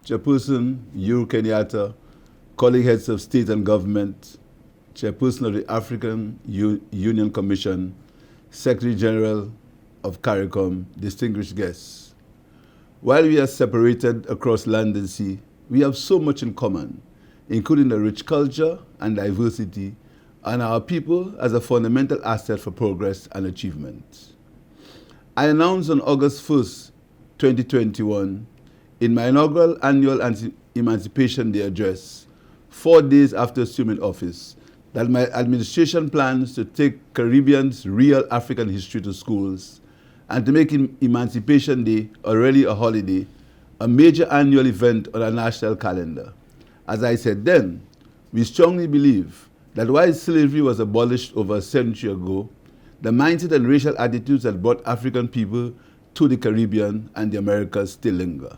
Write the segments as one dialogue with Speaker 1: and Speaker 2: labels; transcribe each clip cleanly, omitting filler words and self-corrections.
Speaker 1: Chairperson Uhuru Kenyatta, colleague heads of state and government, Chairperson of the African Union Commission, Secretary General of CARICOM, distinguished guests. While we are separated across land and sea, we have so much in common, including a rich culture and diversity, and our people as a fundamental asset for progress and achievement. I announced on August 1st, 2021, in my inaugural annual Emancipation Day address, 4 days after assuming office, that my administration plans to take Caribbean's real African history to schools and to make Emancipation Day already a holiday, a major annual event on our national calendar. As I said then, we strongly believe that while slavery was abolished over a century ago, the mindset and racial attitudes that brought African people to the Caribbean and the Americas still linger.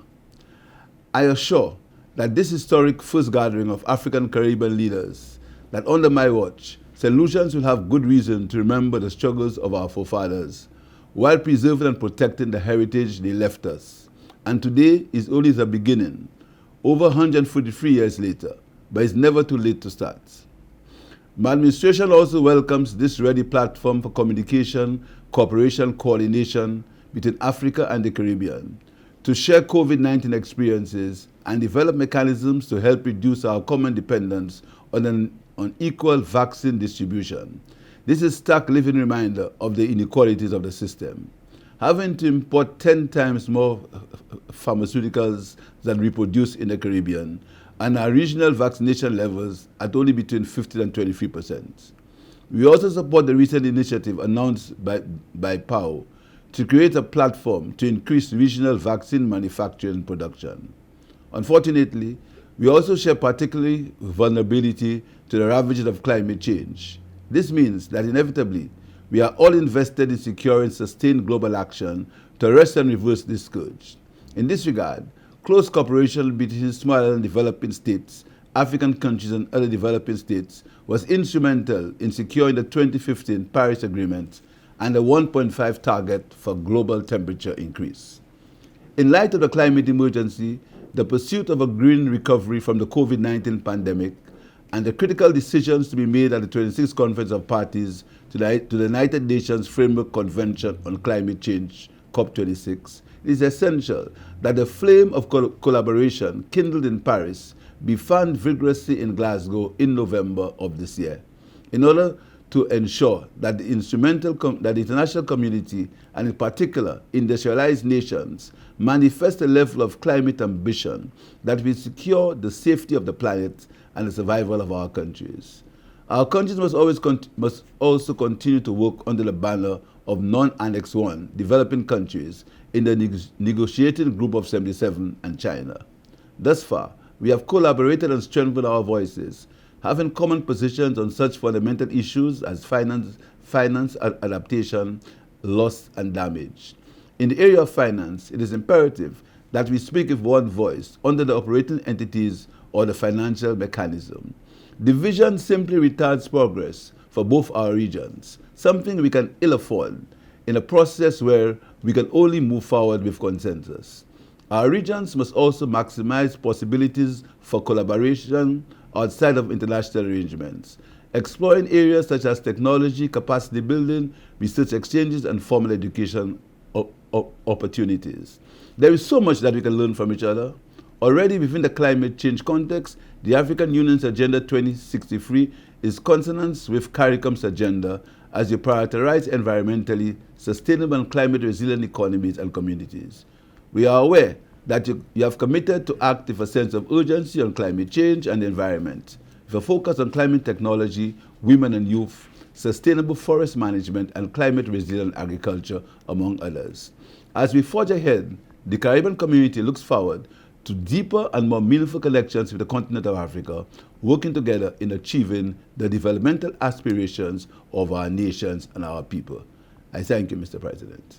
Speaker 1: I assure that this historic first gathering of African Caribbean leaders, that under my watch, St. Lucians will have good reason to remember the struggles of our forefathers, while preserving and protecting the heritage they left us. And today is only the beginning, over 143 years later, but it's never too late to start. My administration also welcomes this ready platform for communication, cooperation, coordination between Africa and the Caribbean, to share COVID-19 experiences and develop mechanisms to help reduce our common dependence on equal vaccine distribution. This is a stark living reminder of the inequalities of the system. Having to import 10 times more pharmaceuticals than we produce in the Caribbean, and our regional vaccination levels at only between 15 and 23%. We also support the recent initiative announced by PAO to create a platform to increase regional vaccine manufacturing and production. Unfortunately, we also share particularly vulnerability to the ravages of climate change. This means that inevitably, we are all invested in securing sustained global action to arrest and reverse this scourge. In this regard, close cooperation between small and developing states, African countries and other developing states was instrumental in securing the 2015 Paris Agreement and the 1.5 target for global temperature increase. In light of the climate emergency, the pursuit of a green recovery from the COVID-19 pandemic, and the critical decisions to be made at the 26th Conference of Parties to the United Nations Framework Convention on Climate Change, COP26, it is essential that the flame of collaboration kindled in Paris be fanned vigorously in Glasgow in November of this year, in order to ensure that the international community, and in particular industrialized nations, manifest a level of climate ambition that will secure the safety of the planet and the survival of our countries. Our countries must also continue to work under the banner of non-Annex I developing countries in the negotiating group of 77 and China. Thus far, we have collaborated and strengthened our voices, having common positions on such fundamental issues as finance adaptation, loss, and damage. In the area of finance, it is imperative that we speak with one voice under the operating entities or the financial mechanism. Division simply retards progress for both our regions, something we can ill afford in a process where we can only move forward with consensus. Our regions must also maximize possibilities for collaboration outside of international arrangements, exploring areas such as technology, capacity building, research exchanges, and formal education opportunities. There is so much that we can learn from each other. Already within the climate change context, the African Union's Agenda 2063 is consonant with CARICOM's agenda as we prioritize environmentally sustainable and climate resilient economies and communities. We are aware that you have committed to act with a sense of urgency on climate change and the environment, with a focus on climate technology, women and youth, sustainable forest management, and climate resilient agriculture, among others. As we forge ahead, the Caribbean community looks forward to deeper and more meaningful connections with the continent of Africa, working together in achieving the developmental aspirations of our nations and our people. I thank you, Mr. President.